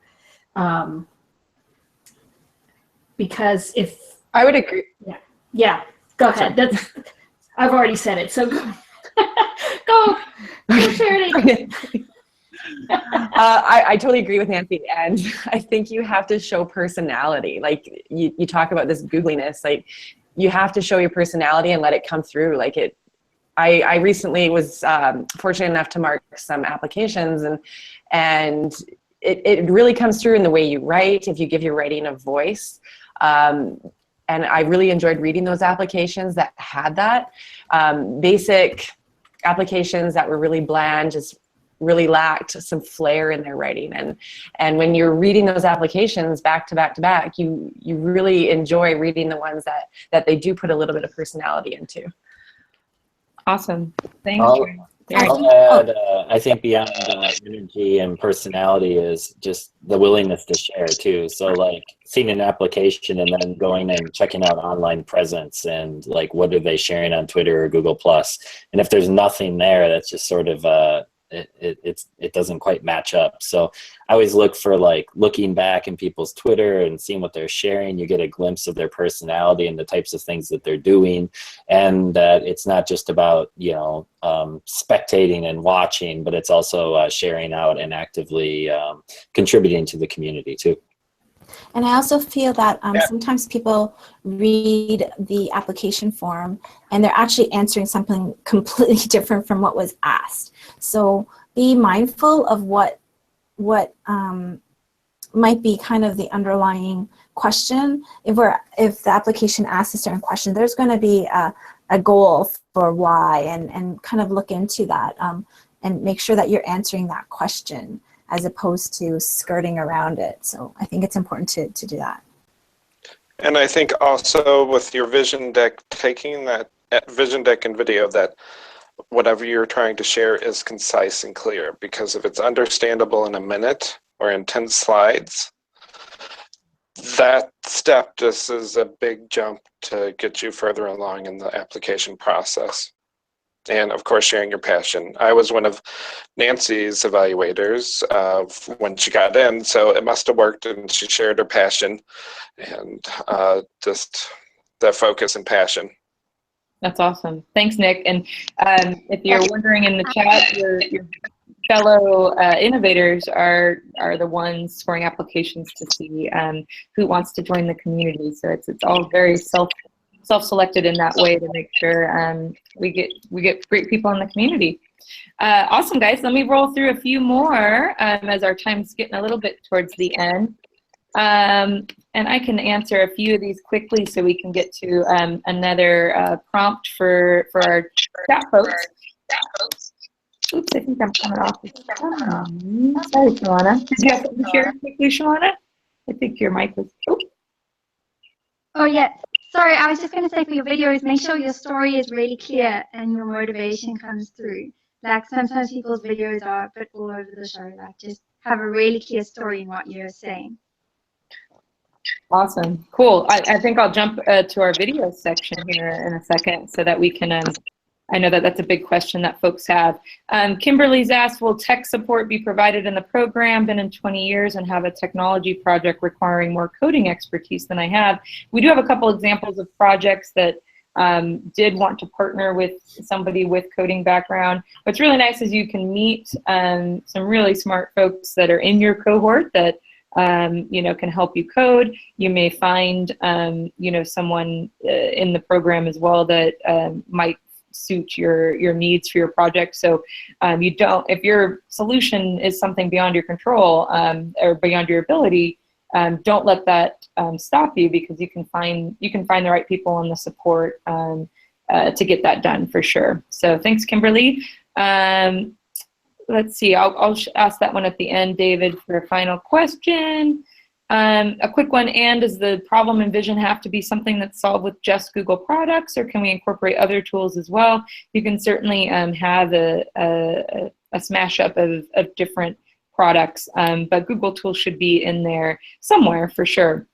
Because if I would agree. Yeah, go ahead. I've already said it. So go Charity. I totally agree with Nancy, and I think you have to show personality. Like you talk about this googliness, like you have to show your personality and let it come through. Like I recently was fortunate enough to mark some applications, and it really comes through in the way you write, if you give your writing a voice. And I really enjoyed reading those applications that had that. Basic applications that were really bland just really lacked some flair in their writing. And when you're reading those applications back to back to back, you really enjoy reading the ones that they do put a little bit of personality into. Awesome. Thanks. I'll add, I think beyond energy and personality is just the willingness to share too. So like seeing an application and then going and checking out online presence and like what are they sharing on Twitter or Google Plus. And if there's nothing there, that's just sort of it doesn't quite match up. So I always look for like looking back in people's Twitter and seeing what they're sharing. You get a glimpse of their personality and the types of things that they're doing, and that it's not just about spectating and watching, but it's also sharing out and actively contributing to the community too. And I also feel that sometimes people read the application form and they're actually answering something completely different from what was asked. So be mindful of what might be kind of the underlying question. If the application asks a certain question, there's going to be a goal for why, and kind of look into that and make sure that you're answering that question, as opposed to skirting around it. So I think it's important to do that. And I think also with your vision deck, taking that vision deck and video, that whatever you're trying to share is concise and clear, because if it's understandable in a minute or in 10 slides, that step just is a big jump to get you further along in the application process. And of course, sharing your passion. I was one of Nancy's evaluators when she got in, so it must have worked, and she shared her passion and just the focus and passion. That's awesome. Thanks, Nick. And if you're wondering in the chat, your fellow innovators are the ones scoring applications to see who wants to join the community. So it's all very self-selected in that way to make sure we get great people in the community. Awesome, guys. Let me roll through a few more as our time's getting a little bit towards the end. And I can answer a few of these quickly so we can get to another prompt for our chat folks. Oops, I think I'm coming off. Sorry, Shalana. Did you have something to share quickly, Shalana? I think your mic was. Oh, yeah. Sorry, I was just going to say for your videos, make sure your story is really clear and your motivation comes through. Like sometimes people's videos are a bit all over the show. Like just have a really clear story in what you're saying. Awesome. Cool. I think I'll jump to our video section here in a second so that we can I know that that's a big question that folks have. Kimberly's asked, will tech support be provided in the program? Been in 20 years and have a technology project requiring more coding expertise than I have. We do have a couple examples of projects that did want to partner with somebody with coding background. What's really nice is you can meet some really smart folks that are in your cohort that you know, can help you code. You may find you know, someone in the program as well that might suit your needs for your project. So you don't, if your solution is something beyond your control or beyond your ability, don't let that stop you, because you can find the right people and the support to get that done for sure. So thanks, Kimberly. Let's see, I'll ask that one at the end, David, for a final question. A quick one, and does the problem and vision have to be something that's solved with just Google products, or can we incorporate other tools as well? You can certainly have a smash up of different products, but Google tools should be in there somewhere for sure.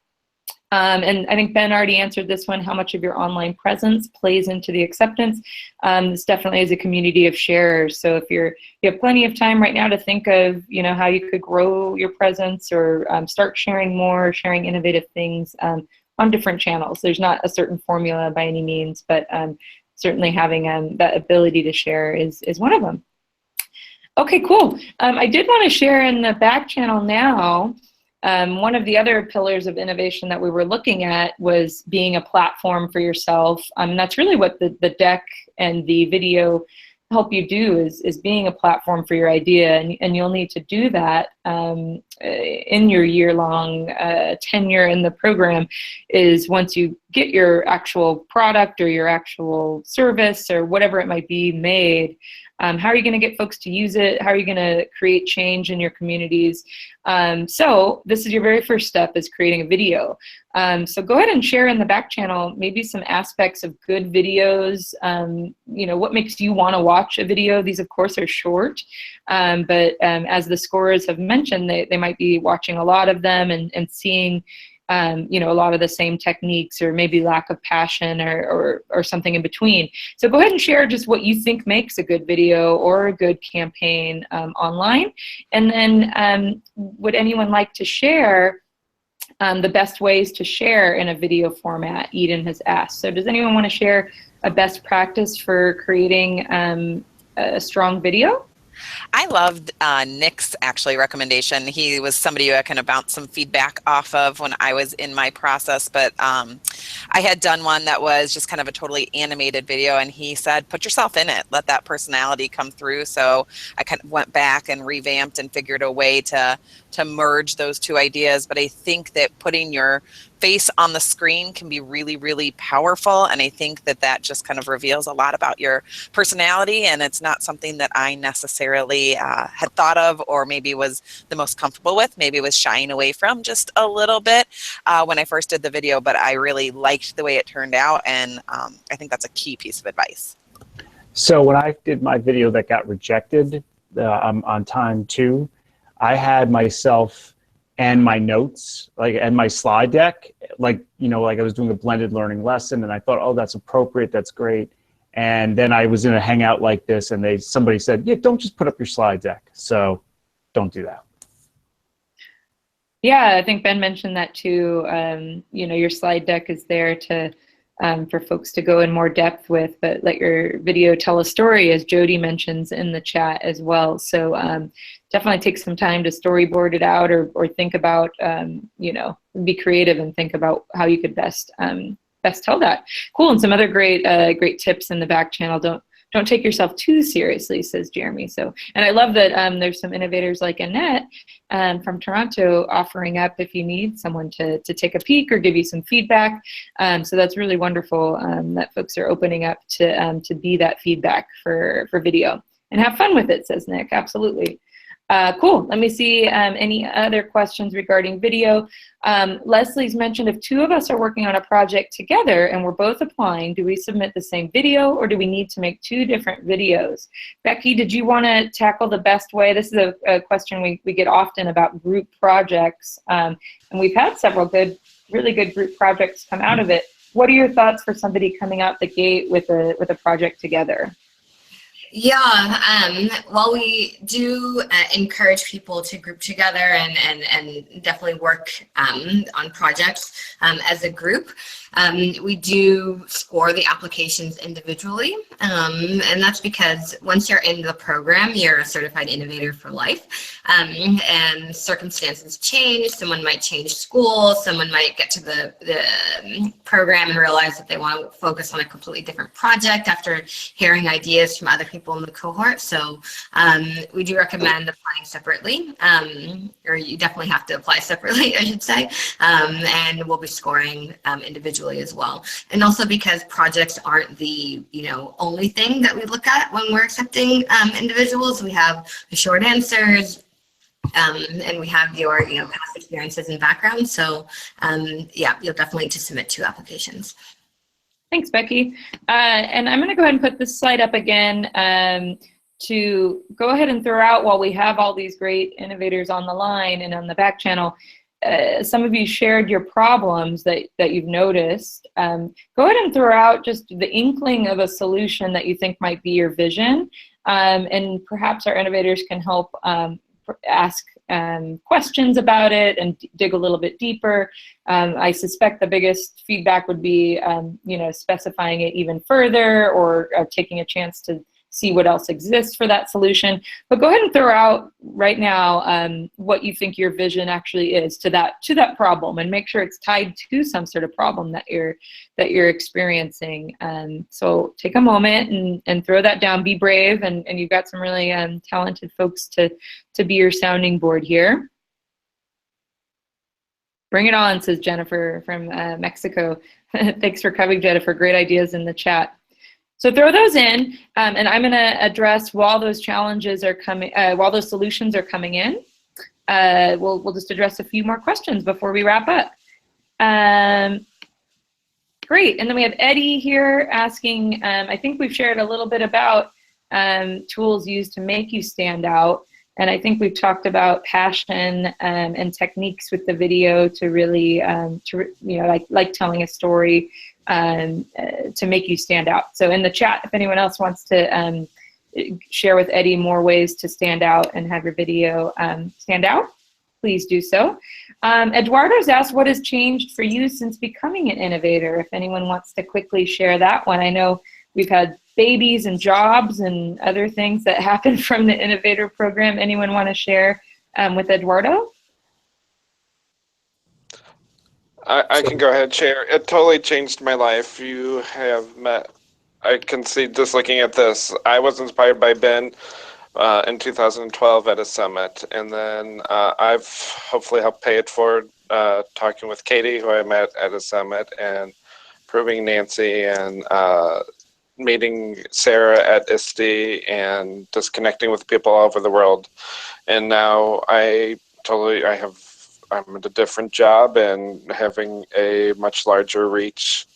And I think Ben already answered this one, how much of your online presence plays into the acceptance. This definitely is a community of sharers. So if you have plenty of time right now to think of, you know, how you could grow your presence or start sharing more, sharing innovative things on different channels. There's not a certain formula by any means, but certainly having that ability to share is one of them. Okay, cool. I did want to share in the back channel now. One of the other pillars of innovation that we were looking at was being a platform for yourself. That's really what the deck and the video help you do, is being a platform for your idea. And you'll need to do that in your year-long tenure in the program, is once you get your actual product or your actual service or whatever it might be made, how are you going to get folks to use it? How are you going to create change in your communities? So this is your very first step, is creating a video. So go ahead and share in the back channel maybe some aspects of good videos. You know, what makes you want to watch a video? These, of course, are short, but as the scorers have mentioned, they might be watching a lot of them and seeing you know, a lot of the same techniques, or maybe lack of passion or something in between. So go ahead and share just what you think makes a good video or a good campaign online. And then would anyone like to share the best ways to share in a video format? Eden has asked. So does anyone want to share a best practice for creating a strong video? I loved Nick's actually recommendation. He was somebody who I kind of bounced some feedback off of when I was in my process, but I had done one that was just kind of a totally animated video, and he said, put yourself in it, let that personality come through. So I kind of went back and revamped and figured a way to merge those two ideas. But I think that putting your face on the screen can be really, really powerful. And I think that that just kind of reveals a lot about your personality. And it's not something that I necessarily had thought of, or maybe was the most comfortable with, maybe was shying away from just a little bit when I first did the video, but I really liked the way it turned out. And I think that's a key piece of advice. So when I did my video that got rejected on time 2, I had myself and my notes, like, and my slide deck, like, you know, like I was doing a blended learning lesson, and I thought, oh, that's appropriate, that's great. And then I was in a hangout like this, and somebody said, yeah, don't just put up your slide deck. So don't do that. Yeah, I think Ben mentioned that too. You know, your slide deck is there to for folks to go in more depth with, but let your video tell a story, as Jody mentions in the chat as well. So definitely take some time to storyboard it out, or think about, you know, be creative and think about how you could best tell that. Cool. And some other great tips in the back channel. Don't take yourself too seriously, says Jeremy. So, and I love that there's some innovators like Annette from Toronto offering up if you need someone to take a peek or give you some feedback. So that's really wonderful that folks are opening up to be that feedback for video. And have fun with it, says Nick. Absolutely. Cool. Let me see any other questions regarding video. Leslie's mentioned, if 2 of us are working on a project together and we're both applying, do we submit the same video, or do we need to make 2 different videos? Becky, did you want to tackle the best way? This is a question we get often about group projects, and we've had several really good group projects come out of it. What are your thoughts for somebody coming out the gate with a project together? Yeah, well, we do encourage people to group together and definitely work on projects as a group. We do score the applications individually, and that's because once you're in the program, you're a certified innovator for life, and circumstances change. Someone might change schools, someone might get to the program and realize that they want to focus on a completely different project after hearing ideas from other people in the cohort. So we do recommend applying separately, or you definitely have to apply separately, I should say, and we'll be scoring individually as well. And also because projects aren't the only thing that we look at when we're accepting individuals. We have the short answers, and we have your past experiences and background. So yeah, you'll definitely need to submit 2 applications. Thanks, Becky. And I'm going to go ahead and put this slide up again to go ahead and throw out, while we have all these great innovators on the line and on the back channel, some of you shared your problems that you've noticed. Go ahead and throw out just the inkling of a solution that you think might be your vision, and perhaps our innovators can help ask questions about it and dig a little bit deeper. I suspect the biggest feedback would be specifying it even further, or taking a chance to see what else exists for that solution. But go ahead and throw out right now what you think your vision actually is to that problem, and make sure it's tied to some sort of problem that you're experiencing. So take a moment and throw that down. Be brave, and you've got some really talented folks to be your sounding board here. Bring it on, says Jennifer from Mexico. Thanks for coming, Jennifer. Great ideas in the chat. So throw those in, and I'm going to address while those challenges are coming, while those solutions are coming in. We'll just address a few more questions before we wrap up. Great, and then we have Eddie here asking, I think we've shared a little bit about tools used to make you stand out, and I think we've talked about passion and techniques with the video to really, like telling a story, to make you stand out. So in the chat, if anyone else wants to share with Eddie more ways to stand out and have your video stand out, please do so. Eduardo's asked, what has changed for you since becoming an innovator? If anyone wants to quickly share that one. I know we've had babies and jobs and other things that happen from the Innovator program. Anyone want to share with Eduardo? I can go ahead and share. It totally changed my life. You have met, I can see just looking at this, I was inspired by Ben in 2012 at a summit, and then I've hopefully helped pay it forward talking with Katie, who I met at a summit, and proving Nancy, and meeting Sarah at ISTE, and just connecting with people all over the world. And now I'm at a different job and having a much larger reach,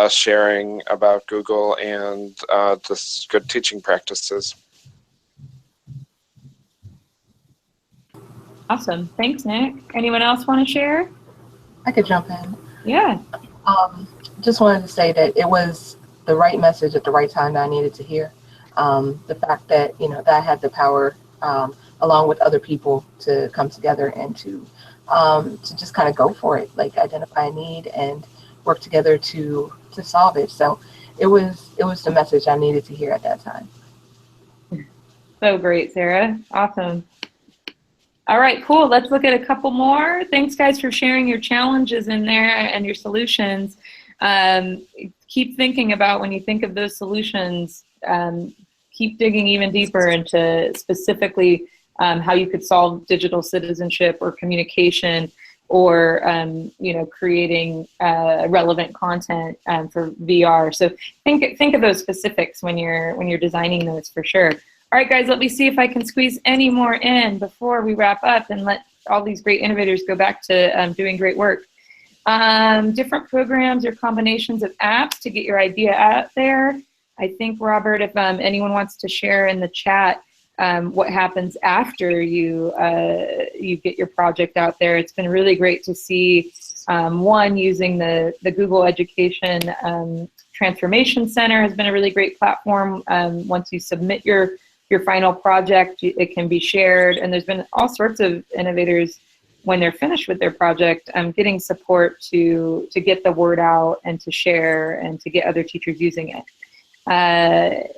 sharing about Google and just good teaching practices. Awesome. Thanks, Nick. Anyone else want to share? I could jump in. Yeah. Just wanted to say that it was the right message at the right time that I needed to hear. The fact that, that I had the power, along with other people, to come together and to just kind of go for it, like identify a need and work together to solve it. So it was the message I needed to hear at that time. So great, Sarah. Awesome. All right, cool. Let's look at a couple more. Thanks, guys, for sharing your challenges in there and your solutions. Keep thinking about, when you think of those solutions, keep digging even deeper into specifically how you could solve digital citizenship or communication, or creating relevant content for VR. So think of those specifics when you're designing those, for sure. All right, guys, let me see if I can squeeze any more in before we wrap up and let all these great innovators go back to doing great work. Different programs or combinations of apps to get your idea out there. I think, Robert, if anyone wants to share in the chat what happens after you get your project out there. It's been really great to see One, using the Google Education Transformation Center has been a really great platform. Once you submit your final project, it can be shared, and there's been all sorts of innovators when they're finished with their project, getting support to get the word out and to share and to get other teachers using it.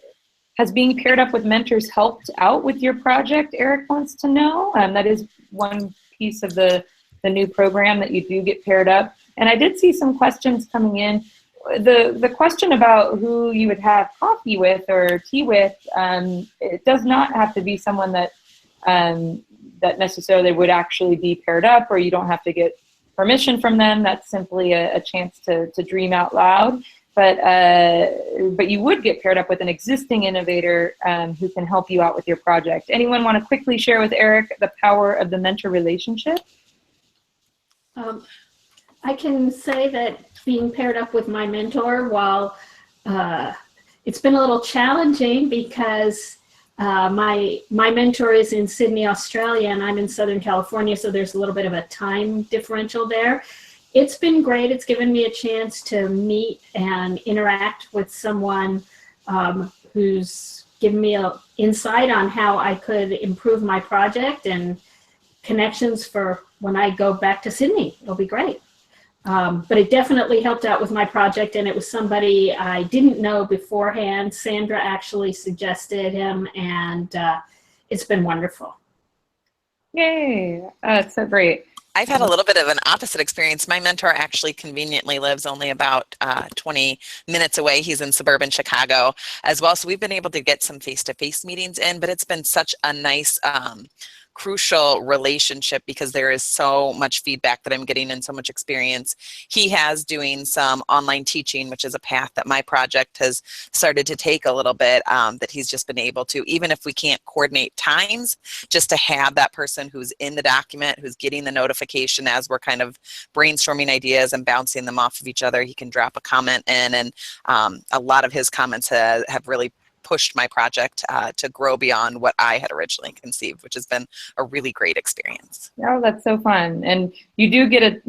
Has being paired up with mentors helped out with your project? Eric wants to know. That is one piece of the new program, that you do get paired up. And I did see some questions coming in. The question about who you would have coffee with or tea with, it does not have to be someone that that necessarily would actually be paired up, or you don't have to get permission from them. That's simply a chance to dream out loud. But you would get paired up with an existing innovator who can help you out with your project. Anyone want to quickly share with Eric the power of the mentor relationship? I can say that being paired up with my mentor, while it's been a little challenging because my mentor is in Sydney, Australia, and I'm in Southern California, so there's a little bit of a time differential there. It's been great. It's given me a chance to meet and interact with someone who's given me an insight on how I could improve my project, and connections for when I go back to Sydney. It'll be great. But it definitely helped out with my project, and it was somebody I didn't know beforehand. Sandra actually suggested him, and it's been wonderful. Yay, that's so great. I've had a little bit of an opposite experience. My mentor actually conveniently lives only about 20 minutes away. He's in suburban Chicago as well. So we've been able to get some face-to-face meetings in, but it's been such a nice, crucial relationship because there is so much feedback that I'm getting and so much experience he has doing some online teaching, which is a path that my project has started to take a little bit, that he's just been able to, even if we can't coordinate times, just to have that person who's in the document, who's getting the notification as we're kind of brainstorming ideas and bouncing them off of each other. He can drop a comment in, and a lot of his comments have really pushed my project to grow beyond what I had originally conceived, which has been a really great experience. Oh, that's so fun. And you do get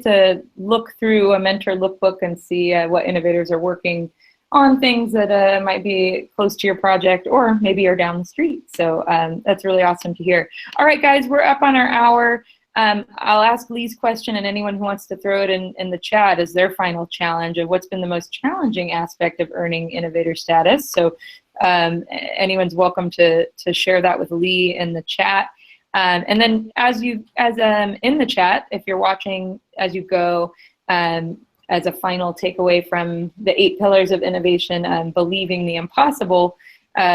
to look through a mentor lookbook and see what innovators are working on, things that might be close to your project or maybe are down the street. So that's really awesome to hear. All right, guys, we're up on our hour. I'll ask Lee's question, and anyone who wants to throw it in the chat as their final challenge of what's been the most challenging aspect of earning innovator status. So anyone's welcome to share that with Lee in the chat. And then as in the chat, if you're watching as you go, as a final takeaway from the 8 pillars of innovation, believing the impossible,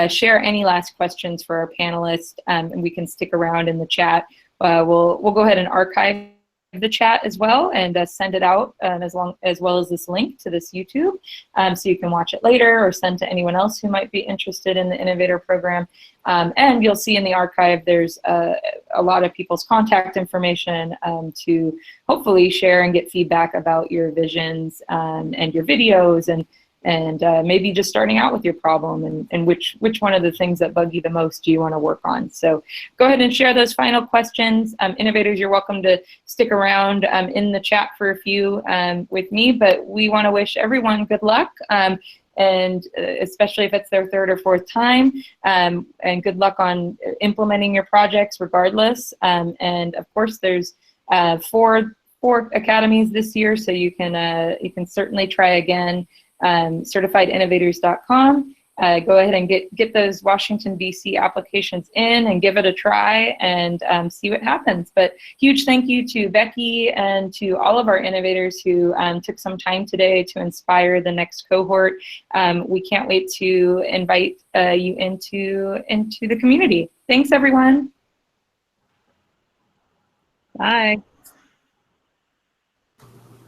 share any last questions for our panelists, and we can stick around in the chat. We'll go ahead and archive the chat as well and send it out as well as this link to this YouTube, so you can watch it later or send to anyone else who might be interested in the Innovator program. And you'll see in the archive there's a lot of people's contact information to hopefully share and get feedback about your visions and your videos, and maybe just starting out with your problem and which one of the things that bug you the most do you want to work on. So go ahead and share those final questions. Innovators, you're welcome to stick around in the chat for a few with me, but we want to wish everyone good luck, and especially if it's their 3rd or 4th time, and good luck on implementing your projects regardless. And of course, there's 4 academies this year, so you can certainly try again. CertifiedInnovators.com. Go ahead and get those Washington, D.C. applications in and give it a try and see what happens. But huge thank you to Becky and to all of our innovators who took some time today to inspire the next cohort. We can't wait to invite you into the community. Thanks, everyone. Bye.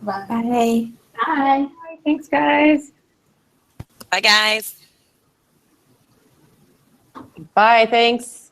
Bye. Bye. Bye. Thanks, guys. Bye, guys. Bye, thanks.